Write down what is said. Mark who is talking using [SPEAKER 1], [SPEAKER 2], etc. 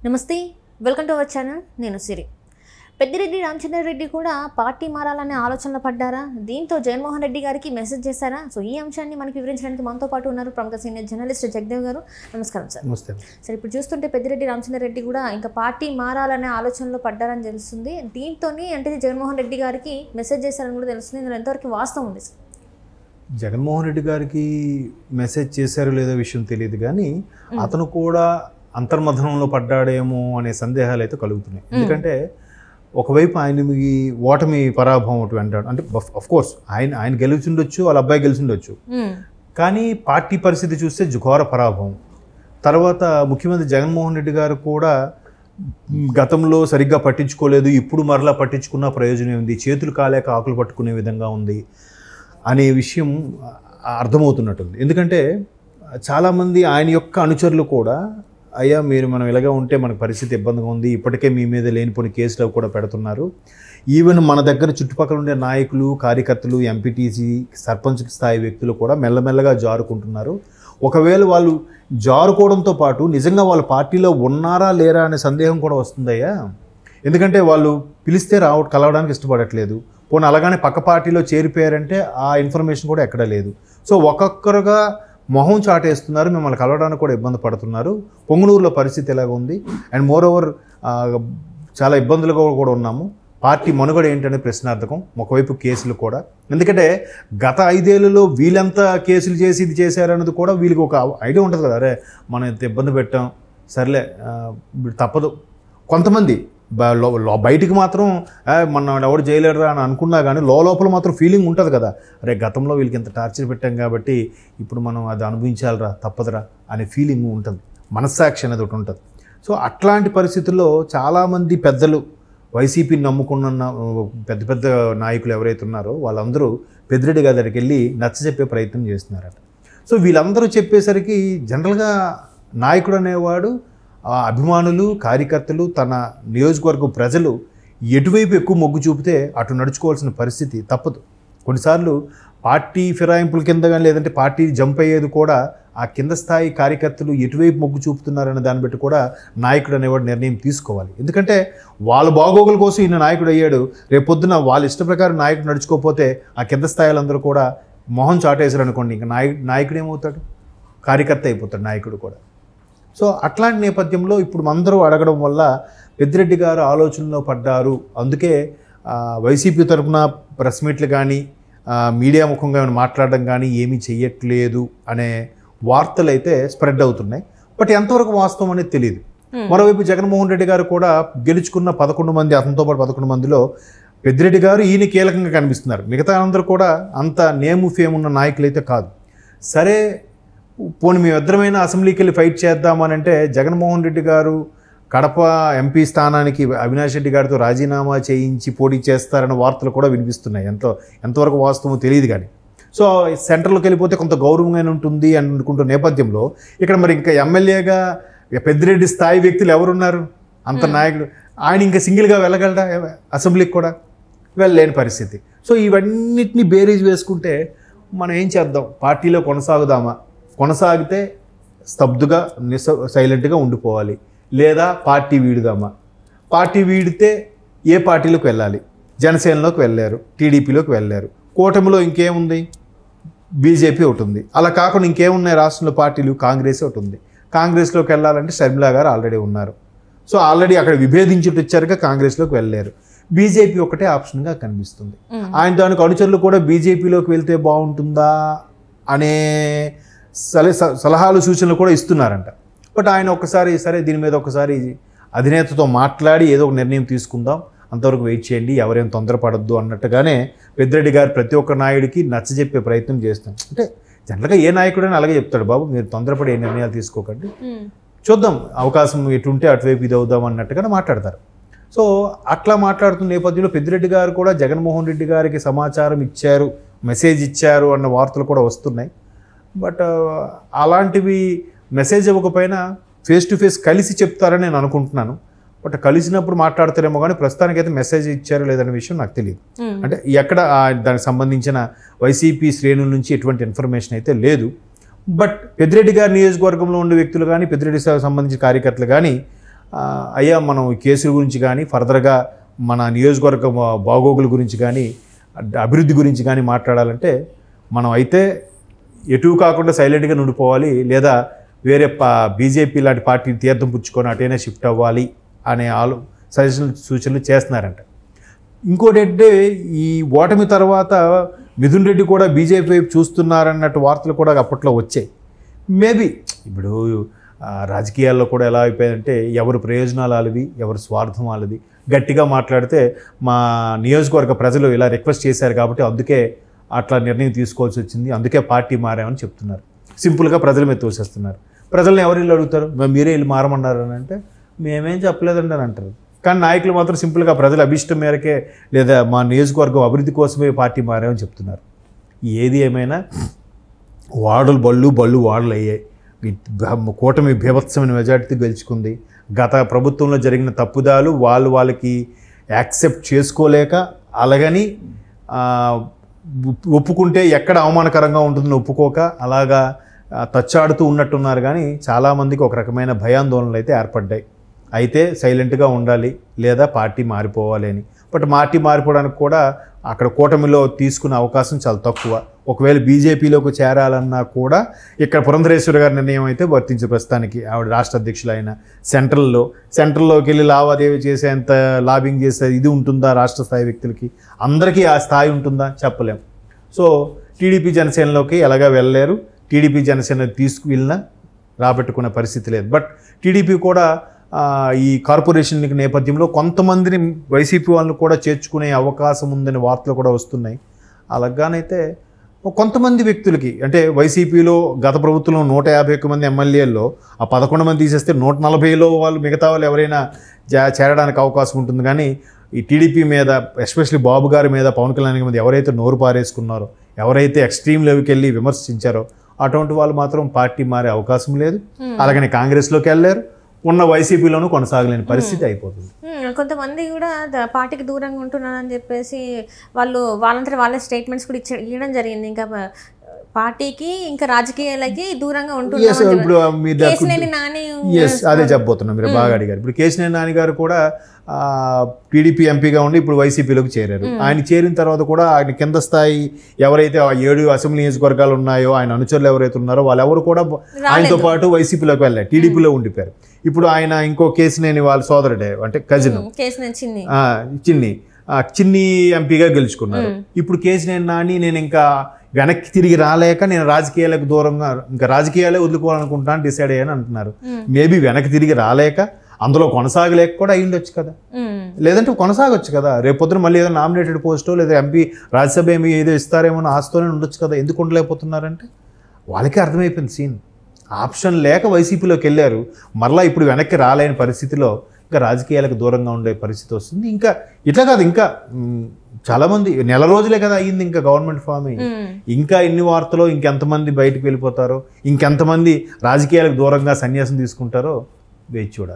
[SPEAKER 1] నమస్తే, welcome to our channel. నేను సిరి. పెద్దిరెడ్డి రామచంద్రారెడ్డి కూడా పార్టీ మారాలనే ఆలోచనలో పడ్డారా? దీంతో జగన్మోహన్ రెడ్డి గారికి మెసేజ్ చేశారా? సో ఈ అంశాన్ని మనకి వివరించడానికి మనతో పాటు ఉన్నారు ప్రముఖ సీనియర్ జర్నలిస్ట్ జగదేవ్ గారు. నమస్కారం సార్.
[SPEAKER 2] నమస్తే
[SPEAKER 1] సార్, ఇప్పుడు చూస్తుంటే పెద్దిరెడ్డి రామచంద్రారెడ్డి కూడా ఇంకా పార్టీ మారాలనే ఆలోచనలో పడ్డారని తెలుస్తుంది. దీంతో అంటే జగన్మోహన్ రెడ్డి గారికి మెసేజ్ చేశారని కూడా తెలుస్తుంది. ఇందులో ఎంతవరకు వాస్తవం ఉంది సార్?
[SPEAKER 2] జగన్మోహన్ రెడ్డి గారికి మెసేజ్ చేశారో లేదో విషయం తెలియదు, కానీ అతను కూడా అంతర్మథనంలో పడ్డాడేమో అనే సందేహాలు అయితే కలుగుతున్నాయి. ఎందుకంటే ఒకవైపు ఆయన ఓటమి పరాభవం ఒకటి అంటాడు, అంటే అఫ్కోర్స్ ఆయన గెలిచిండొచ్చు, వాళ్ళ అబ్బాయి గెలిచిండొచ్చు, కానీ పార్టీ పరిస్థితి చూస్తే ఘోర పరాభవం. తర్వాత ముఖ్యమంత్రి జగన్మోహన్ రెడ్డి గారు కూడా గతంలో సరిగ్గా పట్టించుకోలేదు, ఇప్పుడు మరలా పట్టించుకున్న ప్రయోజనం ఉంది, చేతులు కాలేక ఆకులు పట్టుకునే విధంగా ఉంది అనే విషయం అర్థమవుతున్నట్టుంది. ఎందుకంటే చాలామంది ఆయన యొక్క అనుచరులు కూడా, అయ్యా మీరు మనం ఇలాగా ఉంటే మనకు పరిస్థితి ఇబ్బందిగా ఉంది, ఇప్పటికే మీ మీద లేనిపోని కేసులు కూడా పెడుతున్నారు, ఈవెన్ మన దగ్గర చుట్టుపక్కల ఉండే నాయకులు, కార్యకర్తలు, ఎంపీటీసీ, సర్పంచ్ స్థాయి వ్యక్తులు కూడా మెల్లమెల్లగా జారుకుంటున్నారు. ఒకవేళ వాళ్ళు జారుకోవడంతో పాటు నిజంగా వాళ్ళ పార్టీలో ఉన్నారా లేరా అనే సందేహం కూడా వస్తుందయ్యా. ఎందుకంటే వాళ్ళు పిలిస్తే కలవడానికి ఇష్టపడట్లేదు, పోనీ అలాగానే పక్క పార్టీలో చేరిపోయారంటే ఆ ఇన్ఫర్మేషన్ కూడా ఎక్కడా లేదు. సో ఒక్కొక్కరుగా మొహం చాటేస్తున్నారు, మిమ్మల్ని కలవడానికి కూడా ఇబ్బంది పడుతున్నారు. పొంగనూరులో పరిస్థితి ఎలాగ ఉంది, అండ్ మోర్ ఓవర్ చాలా ఇబ్బందులుగా కూడా ఉన్నాము, పార్టీ మనుగడ ఏంటనే ప్రశ్నార్థకం. ఒకవైపు కేసులు కూడా, ఎందుకంటే గత 5 ఏళ్లలో వీళ్ళంతా కేసులు చేసి ఇది చేశారన్నది కూడా వీళ్ళకి ఒక ఐడియా ఉంటుంది కదా, అరే మనం ఇంత ఇబ్బంది పెట్టాం, సర్లే తప్పదు. కొంతమంది బయటికి మాత్రం మన ఎవరు చేయలేరురా అని అనుకున్నా కానీ లోపల మాత్రం ఫీలింగ్ ఉంటుంది కదా, అరే గతంలో వీళ్ళకి ఇంత టార్చర్ పెట్టాం కాబట్టి ఇప్పుడు మనం అది అనుభవించాలిరా, తప్పదురా అనే ఫీలింగ్ ఉంటుంది, మనస్సాక్షి అనేది ఒకటి ఉంటుంది. సో అట్లాంటి పరిస్థితుల్లో చాలామంది పెద్దలు, వైసీపీని నమ్ముకున్న పెద్ద పెద్ద నాయకులు ఎవరైతే ఉన్నారో వాళ్ళందరూ పెద్దిరెడ్డి గారి దగ్గరికి వెళ్ళి నచ్చజెప్పే ప్రయత్నం చేస్తున్నారట. సో వీళ్ళందరూ చెప్పేసరికి జనరల్గా నాయకుడు అనేవాడు అభిమానులు, కార్యకర్తలు, తన నియోజకవర్గ ప్రజలు ఎటువైపు ఎక్కువ మొగ్గు చూపితే అటు నడుచుకోవాల్సిన పరిస్థితి తప్పదు. కొన్నిసార్లు పార్టీ ఫిరాయింపుల కింద కానీ లేదంటే పార్టీ జంప్ అయ్యేది కూడా ఆ కింద స్థాయి కార్యకర్తలు ఎటువైపు మొగ్గు చూపుతున్నారనే దాన్ని బట్టి కూడా నాయకుడు అనేవాడు నిర్ణయం తీసుకోవాలి. ఎందుకంటే వాళ్ళ బాగోగుల కోసం ఈయన నాయకుడు అయ్యాడు, రేపొద్దున వాళ్ళ ఇష్ట ప్రకారం నాయకుడు నడుచుకోకపోతే ఆ కింద స్థాయిలందరూ కూడా మొహం చాటేశారు అనుకోండి, ఇంకా నాయకుడు ఏమవుతాడు, కార్యకర్త అయిపోతాడు నాయకుడు కూడా. సో అట్లాంటి నేపథ్యంలో ఇప్పుడు అందరూ అడగడం వల్ల పెద్దిరెడ్డి గారు ఆలోచనలో పడ్డారు. అందుకే వైసీపీ తరఫున ప్రెస్ మీట్లు కానీ మీడియా ముఖంగా మాట్లాడడం కానీ ఏమీ చెయ్యట్లేదు అనే వార్తలు అయితే స్ప్రెడ్ అవుతున్నాయి. బట్ ఎంతవరకు వాస్తవం అనేది తెలియదు. మరోవైపు జగన్మోహన్ రెడ్డి గారు కూడా గెలుచుకున్న 11 మంది, అతనితో పాటు 11 మందిలో పెద్దిరెడ్డి గారు ఈయన కీలకంగా కనిపిస్తున్నారు. మిగతా అందరూ కూడా అంత నేము ఫేమ్ ఉన్న నాయకులు అయితే కాదు. సరే పోనీ మేమిద్దరమైనా అసెంబ్లీకి వెళ్ళి ఫైట్ చేద్దామని అంటే జగన్మోహన్ రెడ్డి గారు కడప ఎంపీ స్థానానికి అవినాష్ రెడ్డి గారితో రాజీనామా చేయించి పోటీ చేస్తారన్న వార్తలు కూడా వినిపిస్తున్నాయి. ఎంతవరకు వాస్తవమో తెలియదు కానీ. సో సెంటర్లోకి వెళ్ళిపోతే కొంత గౌరవంగా ఉంటుంది అని అనుకుంటున్న నేపథ్యంలో ఇక్కడ మరి ఇంకా ఎమ్మెల్యేగా పెద్దిరెడ్డి స్థాయి వ్యక్తులు ఎవరున్నారు, అంత నాయకుడు, ఆయన ఇంకా సింగిల్గా వెళ్ళగలడా అసెంబ్లీకి కూడా? వెళ్ళలేని పరిస్థితి. సో ఇవన్నిటిని బేరీజ్ వేసుకుంటే మనం ఏం చేద్దాం, పార్టీలో కొనసాగితే స్తబ్దుగా సైలెంట్గా ఉండిపోవాలి, లేదా పార్టీ వీడుదామా? పార్టీ వీడితే ఏ పార్టీలోకి వెళ్ళాలి? జనసేనలోకి వెళ్ళారు, టీడీపీలోకి వెళ్ళారు, కూటమిలో ఇంకేముంది, బీజేపీ ఒకటి ఉంది, అలా కాకుండా ఇంకేమున్నాయి రాష్ట్రంలో పార్టీలు? కాంగ్రెస్ ఒకటి ఉంది. కాంగ్రెస్లోకి వెళ్ళాలంటే షర్మిలా గారు ఆల్రెడీ ఉన్నారు. సో ఆల్రెడీ అక్కడ విభేదించుట వచ్చారుగా కాంగ్రెస్లోకి వెళ్ళారు. బీజేపీ ఒకటే ఆప్షన్గా కనిపిస్తుంది. ఆయన దానికి అనుచరులు కూడా బీజేపీలోకి వెళ్తే బాగుంటుందా అనే సలహాలు, సూచనలు కూడా ఇస్తున్నారంట. బట్ ఆయన ఒక్కసారి సరే దీని మీద ఒకసారి అధినేతతో మాట్లాడి ఏదో ఒక నిర్ణయం తీసుకుందాం, అంతవరకు వెయిట్ చేయండి, ఎవరేం తొందరపడద్దు అన్నట్టుగానే పెద్దిరెడ్డి గారు ప్రతి ఒక్క నాయుడికి నచ్చజెప్పే ప్రయత్నం చేస్తాం. అంటే జనరల్గా ఏ నాయకుడైనా అలాగే చెప్తాడు, బాబు మీరు తొందరపడి ఏ నిర్ణయాలు తీసుకోకండి, చూద్దాం అవకాశం ఎటుంటే అటువైపు ఇది అవుదాం అన్నట్టుగానే మాట్లాడతారు. సో అట్లా మాట్లాడుతున్న నేపథ్యంలో పెద్దిరెడ్డి గారు కూడా జగన్మోహన్ రెడ్డి గారికి సమాచారం ఇచ్చారు, మెసేజ్ ఇచ్చారు అన్న వార్తలు కూడా వస్తున్నాయి. బట్ అలాంటివి మెసేజ్ ఇవ్వకపోయినా ఫేస్ టు ఫేస్ కలిసి చెప్తారని నేను అనుకుంటున్నాను. బట్ కలిసినప్పుడు మాట్లాడతారేమో కానీ ప్రస్తుతానికైతే మెసేజ్ ఇచ్చారో లేదనే విషయం నాకు తెలియదు. అంటే ఎక్కడ దానికి సంబంధించిన వైసీపీ శ్రేణుల నుంచి ఎటువంటి ఇన్ఫర్మేషన్ అయితే లేదు. బట్ పెద్దిరెడ్డి గారి నియోజకవర్గంలో ఉండే వ్యక్తులు కానీ పెద్దిరెడ్డి సంబంధించిన కార్యకర్తలు కానీ అయ్యా మనం కేసుల గురించి కానీ ఫర్దర్గా మన నియోజకవర్గ బాగోగుల గురించి కానీ అభివృద్ధి గురించి కానీ మాట్లాడాలంటే మనం అయితే ఎటు కాకుండా సైలెంట్గా నుండిపోవాలి, లేదా వేరే బీజేపీ లాంటి పార్టీని తీర్థం పుచ్చుకొని అటైనా షిఫ్ట్ అవ్వాలి అనే సూచనలు చేస్తున్నారంట. ఇంకోటి అంటే ఈ ఓటమి తర్వాత మిథున్ రెడ్డి కూడా బీజేపీ వైపు చూస్తున్నారన్నట్టు వార్తలు కూడా అప్పట్లో వచ్చాయి. మేబీ ఇప్పుడు రాజకీయాల్లో కూడా ఎలా అయిపోయిందంటే ఎవరి ప్రయోజనాలు వాళ్ళవి, ఎవరి స్వార్థం వాళ్ళది. గట్టిగా మాట్లాడితే మా నియోజకవర్గ ప్రజలు ఇలా రిక్వెస్ట్ చేశారు కాబట్టి అందుకే అట్లా నిర్ణయం తీసుకోవాల్సి వచ్చింది, అందుకే పార్టీ మారామని చెప్తున్నారు. సింపుల్గా ప్రజల మీద తోసేస్తున్నారు. ప్రజల్ని ఎవరు ఇల్లు అడుగుతారు, మీరే ఇల్లు మారమన్నారు అని అంటే మేమేం చెప్పలేదండి అని అంటారు. కానీ నాయకులు మాత్రం సింపుల్గా ప్రజల అభిష్టం మేరకే లేదా మా నియోజకవర్గం అభివృద్ధి కోసమే పార్టీ మారామని చెప్తున్నారు. ఏది ఏమైనా వార్డులు బళ్ళు వార్డులు అయ్యాయి. కూటమి బీభత్సమైన మెజార్టీతో గెలుచుకుంది. గత ప్రభుత్వంలో జరిగిన తప్పుదాలు వాళ్ళకి యాక్సెప్ట్ చేసుకోలేక అలాగని ఒప్పుకుంటే ఎక్కడ అవమానకరంగా ఉంటుందని ఒప్పుకోక అలాగా తచ్చాడుతూ ఉన్నట్టున్నారు. కానీ చాలామందికి ఒక రకమైన భయాందోళనలు అయితే ఏర్పడ్డాయి. అయితే సైలెంట్గా ఉండాలి లేదా పార్టీ మారిపోవాలి అని. బట్ పార్టీ మారిపోవడానికి కూడా అక్కడ కూటమిలో తీసుకునే అవకాశం చాలా తక్కువ. ఒకవేళ బీజేపీలోకి చేరాలన్నా కూడా ఇక్కడ పురంధరేశ్వరి గారి నిర్ణయం అయితే వర్తించే ప్రస్తుతానికి. ఆవిడ రాష్ట్ర అధ్యక్షులు అయిన సెంట్రల్లోకి వెళ్ళి లావాదేవీ చేసేంత లాబింగ్ చేసే ఇది ఉంటుందా రాష్ట్ర స్థాయి వ్యక్తులకి? అందరికీ ఆ స్థాయి ఉంటుందా చెప్పలేం. సో టీడీపీ జనసేనలోకి ఎలాగా వెళ్ళలేరు. టీడీపీ జనసేన తీసుకువెళ్ళినా రాబట్టుకునే పరిస్థితి లేదు. బట్ టీడీపీ కూడా ఈ కార్పొరేషన్ నేపథ్యంలో కొంతమందిని వైసీపీ వాళ్ళని కూడా చేర్చుకునే అవకాశం ఉందని వార్తలు కూడా వస్తున్నాయి. అలాగానైతే కొంతమంది వ్యక్తులకి అంటే వైసీపీలో గత ప్రభుత్వంలో 151 మంది ఎమ్మెల్యేల్లో ఆ 11 మంది తీసేస్తే 140లో వాళ్ళు మిగతా వాళ్ళు ఎవరైనా చేరడానికి అవకాశం ఉంటుంది. కానీ ఈ టీడీపీ మీద ఎస్పెషల్లీ బాబు గారి మీద పవన్ కళ్యాణ్ మీద ఎవరైతే నోరు పారేసుకున్నారో, ఎవరైతే ఎక్స్ట్రీమ్ లెవెల్కి వెళ్ళి విమర్శించారో అటువంటి వాళ్ళు మాత్రం పార్టీ మారే అవకాశం లేదు. అలాగని కాంగ్రెస్లోకి వెళ్ళారు, ఉన్న వైసీపీలోనూ కొనసాగలేని పరిస్థితి అయిపోతుంది.
[SPEAKER 1] కొంతమంది కూడా పార్టీకి దూరంగా ఉంటున్నారని చెప్పేసి వాళ్ళంతా వాళ్ళ స్టేట్మెంట్స్ కూడా ఇవ్వడం జరిగింది. ఇంకా పార్టీకి ఇంకా రాజకీయాలకి దూరంగా ఉంటున్నారు.
[SPEAKER 2] ఇప్పుడు అదే చెప్పబోతున్నాం, మీరు బాగా అడిగారు. ఇప్పుడు కేశినేని నాని గారు కూడా టీడీపీ ఎంపీగా ఉండి ఇప్పుడు వైసీపీలోకి చేరారు. ఆయన చేరిన తర్వాత కూడా ఆయన కింద స్థాయి ఎవరైతే 7 అసెంబ్లీ నియోజకవర్గాలు ఉన్నాయో ఆయన అనుచరులు ఎవరైతే ఉన్నారో వాళ్ళెవరు కూడా ఆయనతో పాటు వైసీపీలోకి వెళ్ళారు, టీడీపీలో ఉండిపోయారు. ఇప్పుడు ఆయన ఇంకో కేశినేని వాళ్ళ సోదరుడే అంటే కజిన్ చిన్ని ఎంపీగా గెలుచుకున్నారు. ఇప్పుడు కేశినేని నాని నేను ఇంకా వెనక్కి తిరిగి రాలేక నేను రాజకీయాలకు దూరంగా ఇంకా రాజకీయాలే వదులుకోవాలనుకుంటాను డిసైడ్ అయ్యాను అంటున్నారు. మేబీ వెనక్కి తిరిగి రాలేక అందులో కొనసాగలేక కూడా అయ్యుండొచ్చు కదా, లేదంటే కొనసాగొచ్చు కదా. రేపొద్దున మళ్ళీ ఏదో నామినేటెడ్ పోస్టో లేదా ఎంపీ రాజ్యసభ ఏమి ఏదో ఇస్తారేమో ఆశతోనే ఉండొచ్చు కదా. ఎందుకు ఉండలేకపోతున్నారంటే వాళ్ళకే అర్థమైపోయింది సీన్. ఆప్షన్ లేక వైసీపీలోకి వెళ్ళారు. మరలా ఇప్పుడు వెనక్కి రాలేని పరిస్థితిలో ఇంకా రాజకీయాలకు దూరంగా ఉండే పరిస్థితి వస్తుంది. ఇంకా ఇట్లా కాదు, ఇంకా చాలామంది నెల రోజులే కదా అయ్యింది ఇంకా గవర్నమెంట్ ఫామ్ అయ్యి. ఇంకా ఎన్ని వార్తలో ఇంకెంతమంది బయటకు వెళ్ళిపోతారో, ఇంకెంతమంది రాజకీయాలకు దూరంగా సన్యాసం తీసుకుంటారో వేచి చూడాలి.